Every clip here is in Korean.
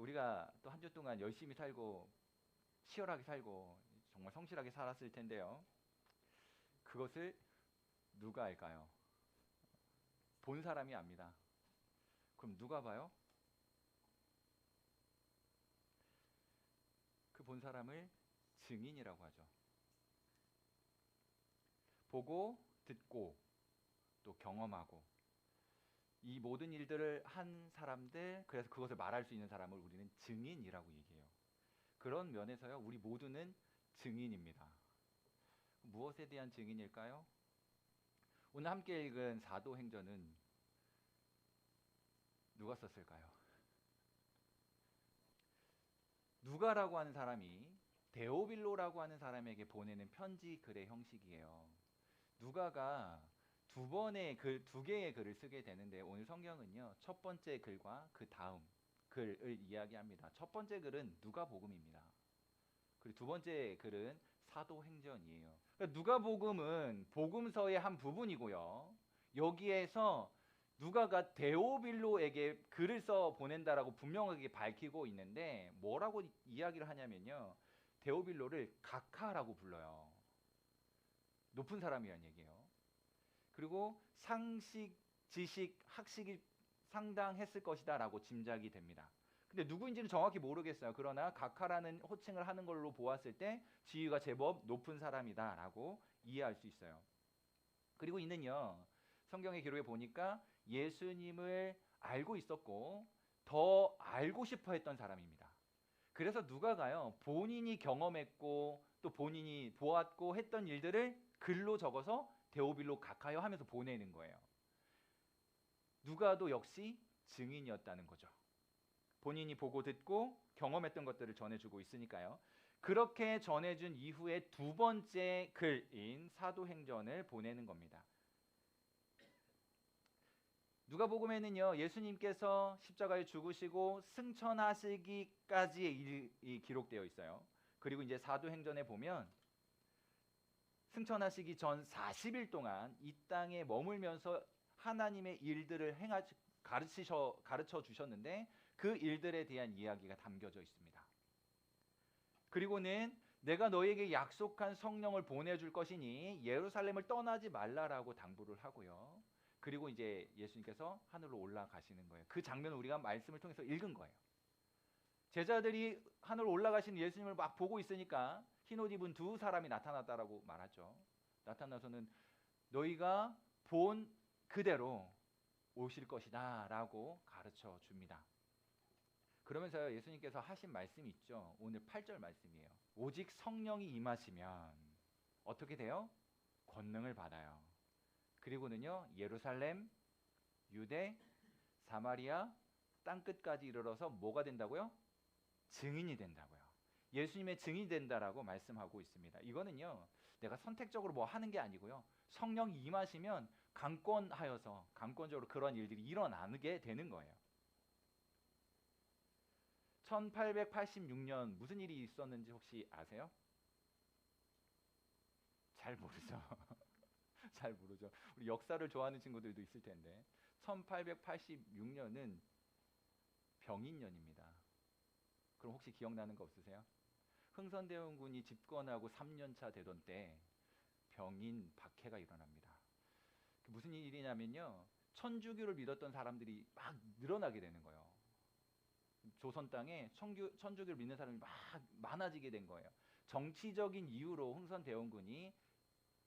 우리가 또 한 주 동안 열심히 살고 치열하게 살고 정말 성실하게 살았을 텐데요. 그것을 누가 알까요? 본 사람이 압니다. 그럼 누가 봐요? 그 본 사람을 증인이라고 하죠. 보고 듣고 또 경험하고 이 모든 일들을 한 사람들, 그래서 그것을 말할 수 있는 사람을 우리는 증인이라고 얘기해요. 그런 면에서요, 우리 모두는 증인입니다. 무엇에 대한 증인일까요? 오늘 함께 읽은 사도행전은 누가 썼을까요? 누가라고 하는 사람이 데오빌로라고 하는 사람에게 보내는 편지 글의 형식이에요. 누가가 두 개의 글을 쓰게 되는데 오늘 성경은요, 첫 번째 글과 그 다음 글을 이야기합니다. 첫 번째 글은 누가복음입니다. 그리고 두 번째 글은 사도행전이에요. 그러니까 누가복음은 복음서의 한 부분이고요. 여기에서 누가가 데오빌로에게 글을 써 보낸다라고 분명하게 밝히고 있는데 뭐라고 이야기를 하냐면요, 데오빌로를 각하라고 불러요. 높은 사람이란 얘기예요. 그리고 상식, 지식, 학식이 상당했을 것이다 라고 짐작이 됩니다. 근데 누구인지는 정확히 모르겠어요. 그러나 각하라는 호칭을 하는 걸로 보았을 때 지위가 제법 높은 사람이다 라고 이해할 수 있어요. 그리고 이는요, 성경의 기록에 보니까 예수님을 알고 있었고 더 알고 싶어 했던 사람입니다. 그래서 누가가요, 본인이 경험했고 또 본인이 보았고 했던 일들을 글로 적어서 데오빌로 각하여 하면서 보내는 거예요. 누가도 역시 증인이었다는 거죠. 본인이 보고 듣고 경험했던 것들을 전해주고 있으니까요. 그렇게 전해준 이후에 두 번째 글인 사도행전을 보내는 겁니다. 누가복음에는요, 예수님께서 십자가에 죽으시고 승천하시기까지의 일이 기록되어 있어요. 그리고 이제 사도행전에 보면 승천하시기 전 40일 동안 이 땅에 머물면서 하나님의 일들을 가르쳐 주셨는데 그 일들에 대한 이야기가 담겨져 있습니다. 그리고는 내가 너에게 약속한 성령을 보내줄 것이니 예루살렘을 떠나지 말라라고 당부를 하고요. 그리고 이제 예수님께서 하늘로 올라가시는 거예요. 그 장면을 우리가 말씀을 통해서 읽은 거예요. 제자들이 하늘로 올라가신 예수님을 막 보고 있으니까 흰옷 입은 두 사람이 나타났다라고 말하죠. 나타나서는 너희가 본 그대로 오실 것이다 라고 가르쳐 줍니다. 그러면서 예수님께서 하신 말씀이 있죠. 오늘 8절 말씀이에요. 오직 성령이 임하시면 어떻게 돼요? 권능을 받아요. 그리고는요, 예루살렘, 유대, 사마리아, 땅끝까지 이르러서 뭐가 된다고요? 증인이 된다고요. 예수님의 증인이 된다라고 말씀하고 있습니다. 이거는요, 내가 선택적으로 뭐 하는 게 아니고요, 성령이 임하시면 강권적으로 그런 일들이 일어나게 되는 거예요. 1886년 무슨 일이 있었는지 혹시 아세요? 잘 모르죠. 잘 모르죠. 우리 역사를 좋아하는 친구들도 있을 텐데 1886년은 병인년입니다. 그럼 혹시 기억나는 거 없으세요? 흥선대원군이 집권하고 3년차 되던 때 병인 박해가 일어납니다. 무슨 일이냐면요, 천주교를 믿었던 사람들이 막 늘어나게 되는 거예요. 조선 땅에 천주교를 믿는 사람이 막 많아지게 된 거예요. 정치적인 이유로 흥선대원군이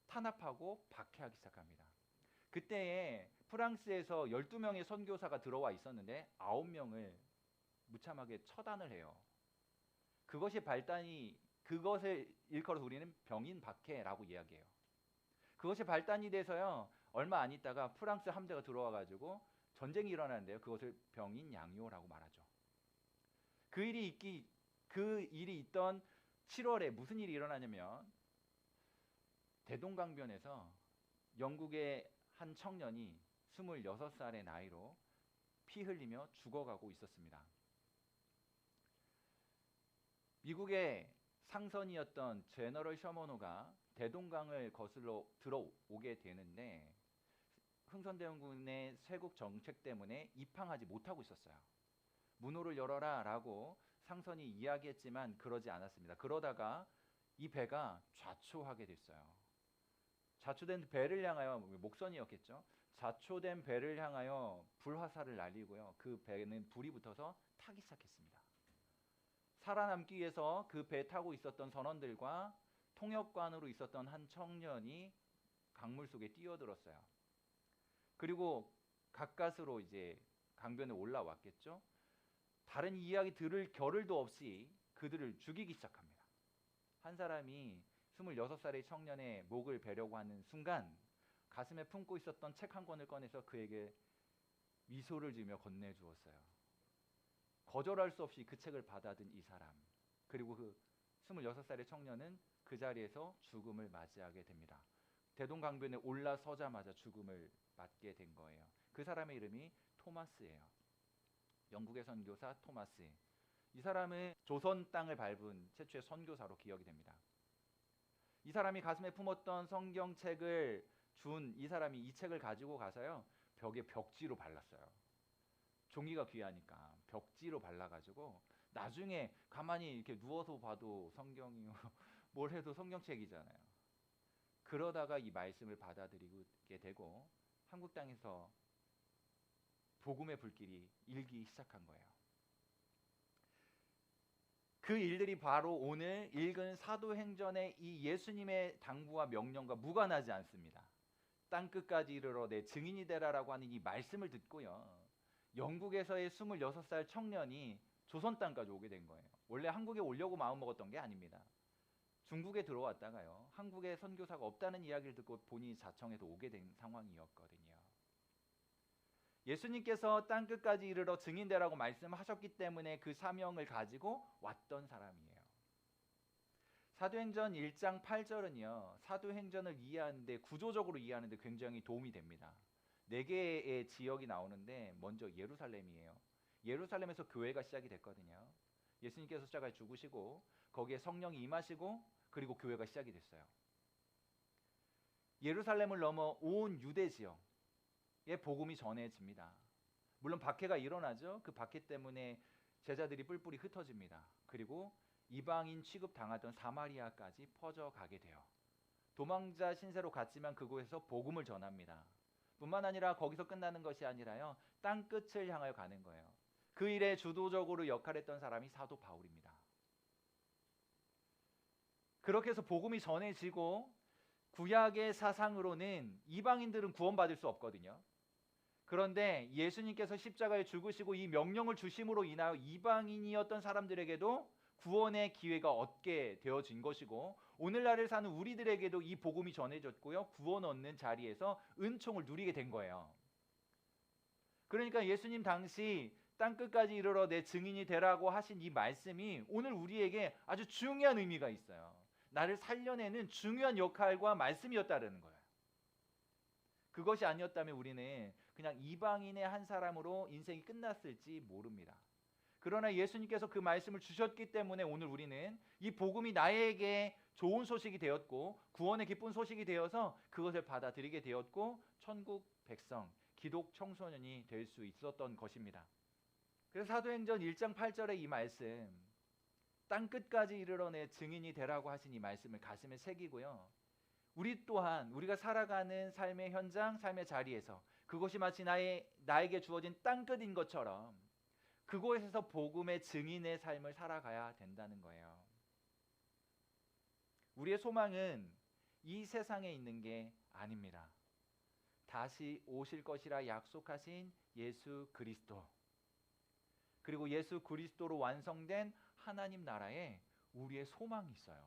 탄압하고 박해하기 시작합니다. 그때에 프랑스에서 12명의 선교사가 들어와 있었는데 9명을 무참하게 처단을 해요. 그것을 일컬어서 우리는 병인 박해라고 이야기해요. 그것이 발단이 돼서요, 얼마 안 있다가 프랑스 함대가 들어와 가지고 전쟁이 일어나는데요, 그것을 병인 양요라고 말하죠. 그 일이 있던 7월에 무슨 일이 일어나냐면 대동강변에서 영국의 한 청년이 26살의 나이로 피 흘리며 죽어가고 있었습니다. 미국의 상선이었던 제너럴 셔머노가 대동강을 거슬러 들어오게 되는데 흥선대원군의 쇄국 정책 때문에 입항하지 못하고 있었어요. 문호를 열어라 라고 상선이 이야기했지만 그러지 않았습니다. 그러다가 이 배가 좌초하게 됐어요. 좌초된 배를 향하여, 목선이었겠죠. 좌초된 배를 향하여 불화살을 날리고요. 그 배는 불이 붙어서 타기 시작했습니다. 살아남기 위해서 그 배 타고 있었던 선원들과 통역관으로 있었던 한 청년이 강물 속에 뛰어들었어요. 그리고 가까스로 이제 강변에 올라왔겠죠. 다른 이야기 들을 겨를도 없이 그들을 죽이기 시작합니다. 한 사람이 26살의 청년의 목을 베려고 하는 순간 가슴에 품고 있었던 책 한 권을 꺼내서 그에게 미소를 지으며 건네주었어요. 거절할 수 없이 그 책을 받아든 이 사람, 그리고 그 26살의 청년은 그 자리에서 죽음을 맞이하게 됩니다. 대동강변에 올라서자마자 죽음을 맞게 된 거예요. 그 사람의 이름이 토마스예요. 영국의 선교사 토마스. 이 사람은 조선 땅을 밟은 최초의 선교사로 기억이 됩니다. 이 사람이 가슴에 품었던 성경책을 준 이 사람이 이 책을 가지고 가서요, 벽에 벽지로 발랐어요. 종이가 귀하니까 벽지로 발라가지고 나중에 가만히 이렇게 누워서 봐도 성경이 뭘 해도 성경책이잖아요. 그러다가 이 말씀을 받아들이게 되고 한국 땅에서 복음의 불길이 일기 시작한 거예요. 그 일들이 바로 오늘 읽은 사도행전의 이 예수님의 당부와 명령과 무관하지 않습니다. 땅끝까지 이르러 내 증인이 되라라고 하는 이 말씀을 듣고요, 영국에서의 26살 청년이 조선 땅까지 오게 된 거예요. 원래 한국에 오려고 마음먹었던 게 아닙니다. 중국에 들어왔다가요, 한국에 선교사가 없다는 이야기를 듣고 본인이 자청해서 오게 된 상황이었거든요. 예수님께서 땅끝까지 이르러 증인되라고 말씀하셨기 때문에 그 사명을 가지고 왔던 사람이에요. 사도행전 1장 8절은요, 사도행전을 이해하는데, 구조적으로 이해하는데 굉장히 도움이 됩니다. 4개의 지역이 나오는데 먼저 예루살렘이에요. 예루살렘에서 교회가 시작이 됐거든요. 예수님께서 십자가에 죽으시고 거기에 성령이 임하시고 그리고 교회가 시작이 됐어요. 예루살렘을 넘어 온 유대 지역에 복음이 전해집니다. 물론 박해가 일어나죠. 그 박해 때문에 제자들이 뿔뿔이 흩어집니다. 그리고 이방인 취급당하던 사마리아까지 퍼져가게 돼요. 도망자 신세로 갔지만 그곳에서 복음을 전합니다. 뿐만 아니라 거기서 끝나는 것이 아니라요, 땅끝을 향하여 가는 거예요. 그 일에 주도적으로 역할했던 사람이 사도 바울입니다. 그렇게 해서 복음이 전해지고 구약의 사상으로는 이방인들은 구원받을 수 없거든요. 그런데 예수님께서 십자가에 죽으시고 이 명령을 주심으로 인하여 이방인이었던 사람들에게도 구원의 기회가 얻게 되어진 것이고, 오늘날을 사는 우리들에게도 이 복음이 전해졌고요, 구원 얻는 자리에서 은총을 누리게 된 거예요. 그러니까 예수님 당시 땅끝까지 이르러 내 증인이 되라고 하신 이 말씀이 오늘 우리에게 아주 중요한 의미가 있어요. 나를 살려내는 중요한 역할과 말씀이었다는 거예요. 그것이 아니었다면 우리는 그냥 이방인의 한 사람으로 인생이 끝났을지 모릅니다. 그러나 예수님께서 그 말씀을 주셨기 때문에 오늘 우리는 이 복음이 나에게 좋은 소식이 되었고 구원의 기쁜 소식이 되어서 그것을 받아들이게 되었고 천국 백성, 기독 청소년이 될 수 있었던 것입니다. 그래서 사도행전 1장 8절의 이 말씀, 땅끝까지 이르러 내 증인이 되라고 하신 이 말씀을 가슴에 새기고요, 우리 또한 우리가 살아가는 삶의 현장, 삶의 자리에서 그것이 마치 나에게 주어진 땅끝인 것처럼 그곳에서 복음의 증인의 삶을 살아가야 된다는 거예요. 우리의 소망은 이 세상에 있는 게 아닙니다. 다시 오실 것이라 약속하신 예수 그리스도, 그리고 예수 그리스도로 완성된 하나님 나라에 우리의 소망이 있어요.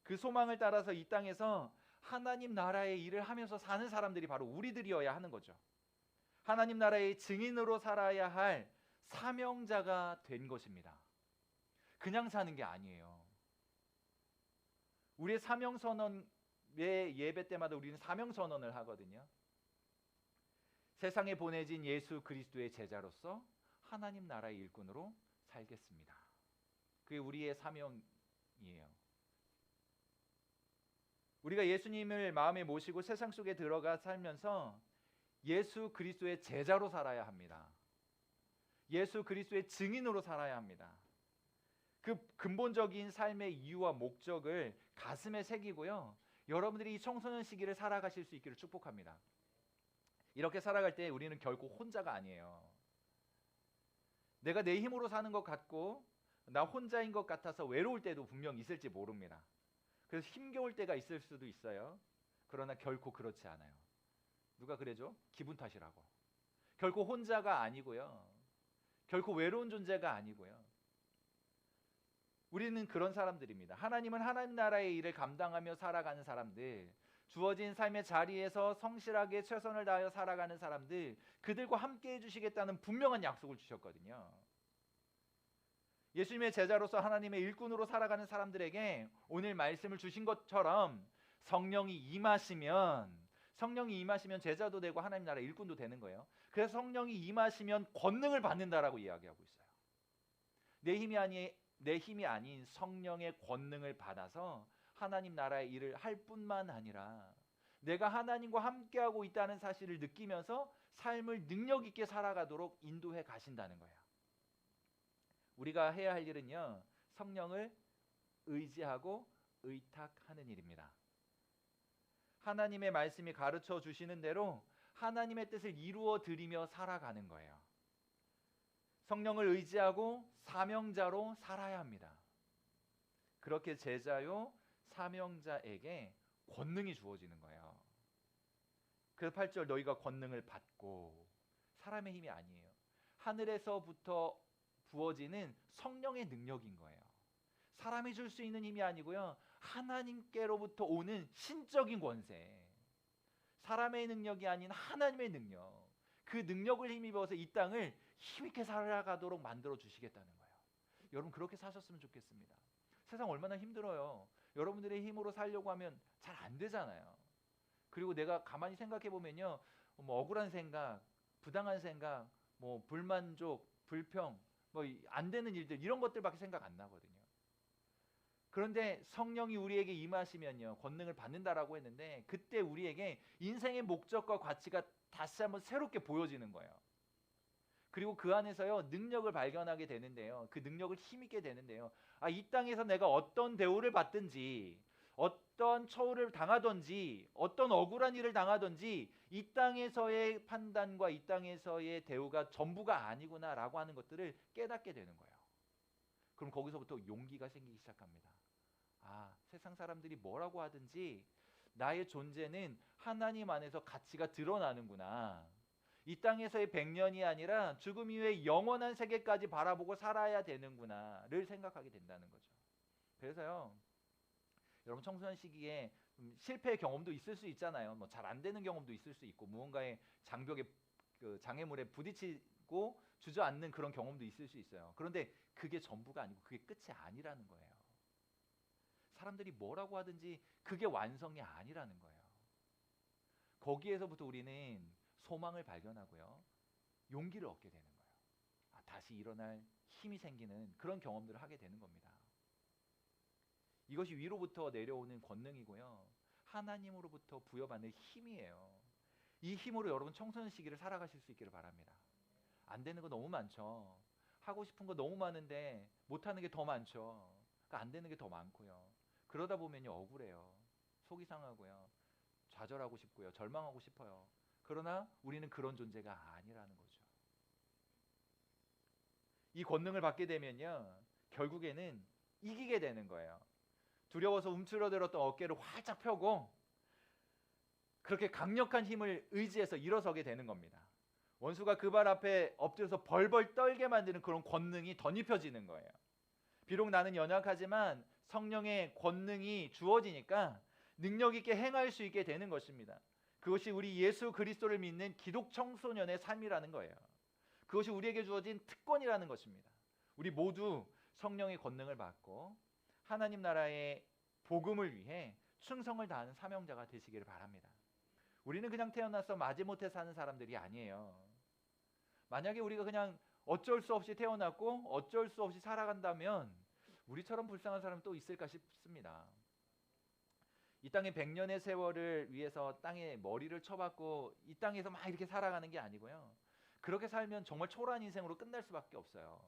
그 소망을 따라서 이 땅에서 하나님 나라의 일을 하면서 사는 사람들이 바로 우리들이어야 하는 거죠. 하나님 나라의 증인으로 살아야 할 사명자가 된 것입니다. 그냥 사는 게 아니에요. 우리의 사명선언의 예배 때마다 우리는 사명선언을 하거든요. 세상에 보내진 예수 그리스도의 제자로서 하나님 나라의 일꾼으로 살겠습니다. 그게 우리의 사명이에요. 우리가 예수님을 마음에 모시고 세상 속에 들어가 살면서 예수 그리스도의 제자로 살아야 합니다. 예수 그리스도의 증인으로 살아야 합니다. 그 근본적인 삶의 이유와 목적을 가슴에 새기고요. 여러분들이 이 청소년 시기를 살아가실 수 있기를 축복합니다. 이렇게 살아갈 때 우리는 결코 혼자가 아니에요. 내가 내 힘으로 사는 것 같고 나 혼자인 것 같아서 외로울 때도 분명 있을지 모릅니다. 그래서 힘겨울 때가 있을 수도 있어요. 그러나 결코 그렇지 않아요. 누가 그래죠? 기분 탓이라고. 결코 혼자가 아니고요. 결코 외로운 존재가 아니고요. 우리는 그런 사람들입니다. 하나님은 하나님 나라의 일을 감당하며 살아가는 사람들, 주어진 삶의 자리에서 성실하게 최선을 다하여 살아가는 사람들, 그들과 함께 해주시겠다는 분명한 약속을 주셨거든요. 예수님의 제자로서 하나님의 일꾼으로 살아가는 사람들에게 오늘 말씀을 주신 것처럼 성령이 임하시면 제자도 되고 하나님 나라 일꾼도 되는 거예요. 그래서 성령이 임하시면 권능을 받는다라고 이야기하고 있어요. 내 힘이 아닌 성령의 권능을 받아서 하나님 나라의 일을 할 뿐만 아니라 내가 하나님과 함께하고 있다는 사실을 느끼면서 삶을 능력 있게 살아가도록 인도해 가신다는 거예요. 우리가 해야 할 일은요, 성령을 의지하고 의탁하는 일입니다. 하나님의 말씀이 가르쳐 주시는 대로 하나님의 뜻을 이루어 드리며 살아가는 거예요. 성령을 의지하고 사명자로 살아야 합니다. 그렇게 제자요 사명자에게 권능이 주어지는 거예요. 그래서 8절 너희가 권능을 받고, 사람의 힘이 아니에요. 하늘에서부터 부어지는 성령의 능력인 거예요. 사람이 줄 수 있는 힘이 아니고요, 하나님께로부터 오는 신적인 권세, 사람의 능력이 아닌 하나님의 능력, 그 능력을 힘입어서 이 땅을 힘있게 살아가도록 만들어 주시겠다는 거예요. 여러분 그렇게 사셨으면 좋겠습니다. 세상 얼마나 힘들어요. 여러분들의 힘으로 살려고 하면 잘 안 되잖아요. 그리고 내가 가만히 생각해 보면요, 뭐 억울한 생각, 부당한 생각, 뭐 불만족, 불평, 뭐 안 되는 일들, 이런 것들밖에 생각 안 나거든요. 그런데 성령이 우리에게 임하시면요, 권능을 받는다라고 했는데, 그때 우리에게 인생의 목적과 가치가 다시 한번 새롭게 보여지는 거예요. 그리고 그 안에서요, 능력을 발견하게 되는데요, 그 능력을 힘있게 되는데요, 이 땅에서 내가 어떤 대우를 받든지, 어떤 처우를 당하든지, 어떤 억울한 일을 당하든지, 이 땅에서의 판단과 이 땅에서의 대우가 전부가 아니구나라고 하는 것들을 깨닫게 되는 거예요. 그럼 거기서부터 용기가 생기기 시작합니다. 세상 사람들이 뭐라고 하든지 나의 존재는 하나님 안에서 가치가 드러나는구나. 이 땅에서의 100년이 아니라 죽음 이후의 영원한 세계까지 바라보고 살아야 되는구나를 생각하게 된다는 거죠. 그래서요, 여러분 청소년 시기에 실패의 경험도 있을 수 있잖아요. 뭐 잘 안 되는 경험도 있을 수 있고, 무언가의 장벽에, 그 장애물에 부딪히고 주저앉는 그런 경험도 있을 수 있어요. 그런데 그게 전부가 아니고 그게 끝이 아니라는 거예요. 사람들이 뭐라고 하든지 그게 완성이 아니라는 거예요. 거기에서부터 우리는 소망을 발견하고요, 용기를 얻게 되는 거예요. 다시 일어날 힘이 생기는 그런 경험들을 하게 되는 겁니다. 이것이 위로부터 내려오는 권능이고요, 하나님으로부터 부여받는 힘이에요. 이 힘으로 여러분 청소년 시기를 살아가실 수 있기를 바랍니다. 안 되는 거 너무 많죠. 하고 싶은 거 너무 많은데 못하는 게 더 많죠. 그러니까 안 되는 게 더 많고요. 그러다 보면요, 억울해요. 속이 상하고요, 좌절하고 싶고요, 절망하고 싶어요. 그러나 우리는 그런 존재가 아니라는 거죠. 이 권능을 받게 되면요, 결국에는 이기게 되는 거예요. 두려워서 움츠러들었던 어깨를 활짝 펴고 그렇게 강력한 힘을 의지해서 일어서게 되는 겁니다. 원수가 그 발 앞에 엎드려서 벌벌 떨게 만드는 그런 권능이 덧입혀지는 거예요. 비록 나는 연약하지만 성령의 권능이 주어지니까 능력 있게 행할 수 있게 되는 것입니다. 그것이 우리 예수 그리스도를 믿는 기독 청소년의 삶이라는 거예요. 그것이 우리에게 주어진 특권이라는 것입니다. 우리 모두 성령의 권능을 받고 하나님 나라의 복음을 위해 충성을 다하는 사명자가 되시기를 바랍니다. 우리는 그냥 태어나서 마지못해 사는 사람들이 아니에요. 만약에 우리가 그냥 어쩔 수 없이 태어났고 어쩔 수 없이 살아간다면 우리처럼 불쌍한 사람이 또 있을까 싶습니다. 이 땅의 100년의 세월을 위해서 땅에 머리를 쳐박고 이 땅에서 막 이렇게 살아가는 게 아니고요, 그렇게 살면 정말 초라한 인생으로 끝날 수밖에 없어요.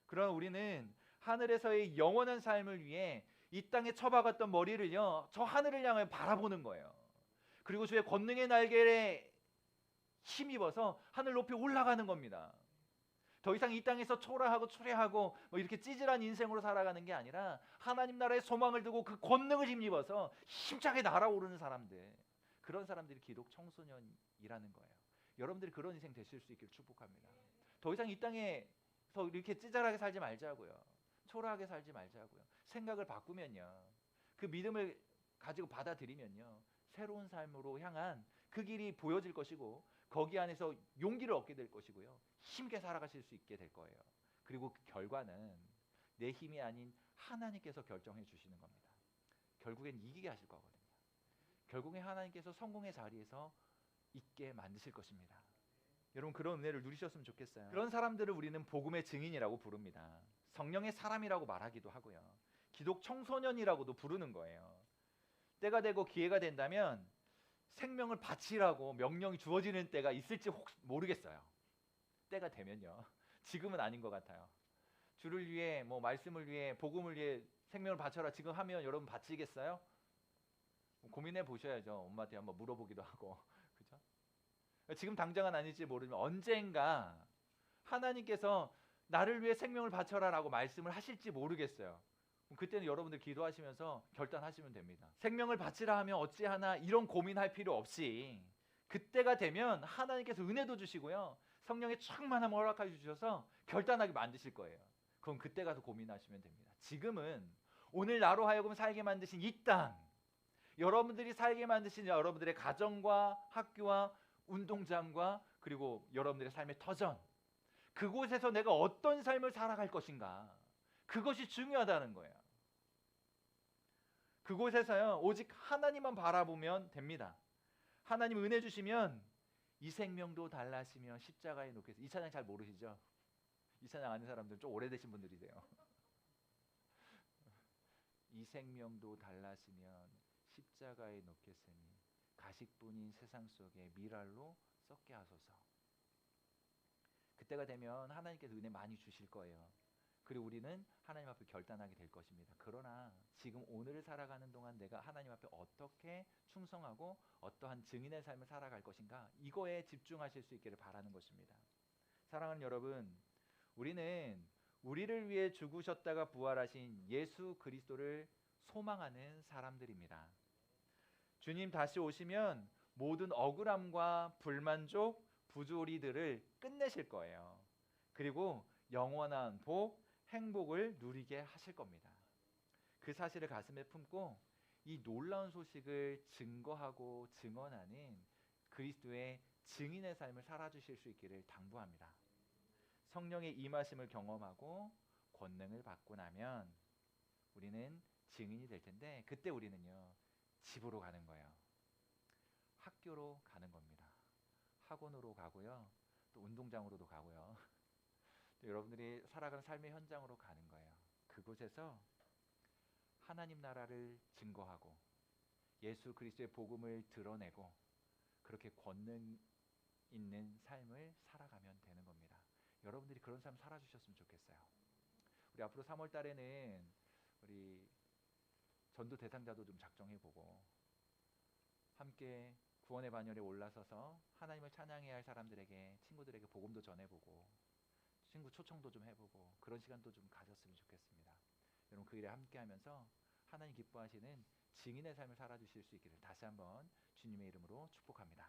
그러나 우리는 하늘에서의 영원한 삶을 위해 이 땅에 처박았던 머리를요, 저 하늘을 향해 바라보는 거예요. 그리고 주의 권능의 날개에 힘입어서 하늘 높이 올라가는 겁니다. 더 이상 이 땅에서 초라하고 추레하고 뭐 이렇게 찌질한 인생으로 살아가는 게 아니라 하나님 나라의 소망을 두고 그 권능을 힘입어서 힘차게 날아오르는 사람들, 그런 사람들이 기독 청소년이라는 거예요. 여러분들이 그런 인생 되실 수 있기를 축복합니다. 더 이상 이 땅에서 이렇게 찌질하게 살지 말자고요. 초라하게 살지 말자고요. 생각을 바꾸면요, 그 믿음을 가지고 받아들이면요, 새로운 삶으로 향한 그 길이 보여질 것이고 거기 안에서 용기를 얻게 될 것이고요, 힘있게 살아가실 수 있게 될 거예요. 그리고 그 결과는 내 힘이 아닌 하나님께서 결정해 주시는 겁니다. 결국엔 이기게 하실 거거든요. 결국엔 하나님께서 성공의 자리에서 있게 만드실 것입니다. 여러분, 그런 은혜를 누리셨으면 좋겠어요. 그런 사람들을 우리는 복음의 증인이라고 부릅니다. 성령의 사람이라고 말하기도 하고요, 기독 청소년이라고도 부르는 거예요. 때가 되고 기회가 된다면 생명을 바치라고 명령이 주어지는 때가 있을지 혹시 모르겠어요. 때가 되면요. 지금은 아닌 것 같아요. 주를 위해, 뭐 말씀을 위해, 복음을 위해 생명을 바쳐라 지금 하면 여러분 바치겠어요? 고민해 보셔야죠. 엄마한테 한번 물어보기도 하고, 그죠? 지금 당장은 아닐지 모르지만 언젠가 하나님께서 나를 위해 생명을 바쳐라라고 말씀을 하실지 모르겠어요. 그때는 여러분들 기도하시면서 결단하시면 됩니다. 생명을 바치라 하면 어찌하나 이런 고민할 필요 없이 그때가 되면 하나님께서 은혜도 주시고요, 성령의 충만함을 허락해 주셔서 결단하게 만드실 거예요. 그럼 그때 가서 고민하시면 됩니다. 지금은 오늘 나로 하여금 살게 만드신 이 땅, 여러분들이 살게 만드신 여러분들의 가정과 학교와 운동장과 그리고 여러분들의 삶의 터전, 그곳에서 내가 어떤 삶을 살아갈 것인가, 그것이 중요하다는 거예요. 그곳에서요, 오직 하나님만 바라보면 됩니다. 하나님 은혜 주시면 이 생명도 달라지며 십자가에 놓겠습니다. 이 찬양 잘 모르시죠? 이 찬양 아는 사람들은 좀 오래되신 분들이세요. 이 생명도 달라지면 십자가에 놓겠으니 가식뿐인 세상 속에 미랄로 썩게 하소서. 그때가 되면 하나님께서 은혜 많이 주실 거예요. 그리고 우리는 하나님 앞에 결단하게 될 것입니다. 그러나 지금 오늘을 살아가는 동안 내가 하나님 앞에 어떻게 충성하고 어떠한 증인의 삶을 살아갈 것인가, 이거에 집중하실 수 있기를 바라는 것입니다. 사랑하는 여러분, 우리는 우리를 위해 죽으셨다가 부활하신 예수 그리스도를 소망하는 사람들입니다. 주님 다시 오시면 모든 억울함과 불만족, 부조리들을 끝내실 거예요. 그리고 영원한 복, 행복을 누리게 하실 겁니다. 그 사실을 가슴에 품고 이 놀라운 소식을 증거하고 증언하는 그리스도의 증인의 삶을 살아주실 수 있기를 당부합니다. 성령의 임하심을 경험하고 권능을 받고 나면 우리는 증인이 될 텐데, 그때 우리는요, 집으로 가는 거예요. 학교로 가는 겁니다. 학원으로 가고요, 또 운동장으로도 가고요, 또 여러분들이 살아가는 삶의 현장으로 가는 거예요. 그곳에서 하나님 나라를 증거하고 예수 그리스도의 복음을 드러내고 그렇게 권능 있는 삶을 살아가면 되는 겁니다. 여러분들이 그런 삶 살아주셨으면 좋겠어요. 우리 앞으로 3월 달에는 우리 전도 대상자도 좀 작정해보고 함께 구원의 반열에 올라서서 하나님을 찬양해야 할 사람들에게, 친구들에게 복음도 전해보고 친구 초청도 좀 해보고 그런 시간도 좀 가졌으면 좋겠습니다. 여러분, 그 일에 함께하면서 하나님 기뻐하시는 증인의 삶을 살아주실 수 있기를 다시 한번 주님의 이름으로 축복합니다.